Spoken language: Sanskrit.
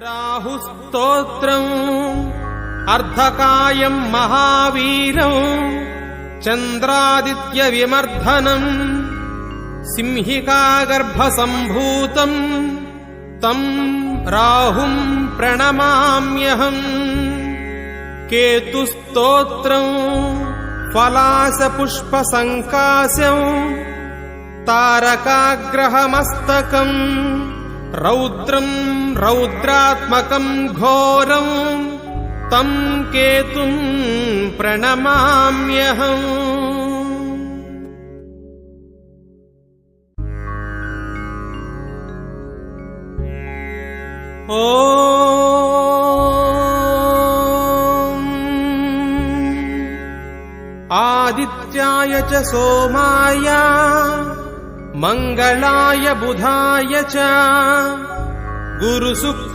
राहुस्तोत्रम् अर्धकायम् महावीरम् चन्द्रादित्यविमर्दनम् सिंहिकागर्भसम्भूतम् तम् राहुम् प्रणमाम्यहम्। केतुस्तोत्रम् फलासपुष्पसङ्काशम् तारकाग्रहमस्तकम् रौद्रम् रौद्रात्मकम् घोरम् तम् केतुम् प्रणमाम्यहम्। ॐ आदित्याय च सोमाय मंगलाय बुधाय च गुरुशुक्र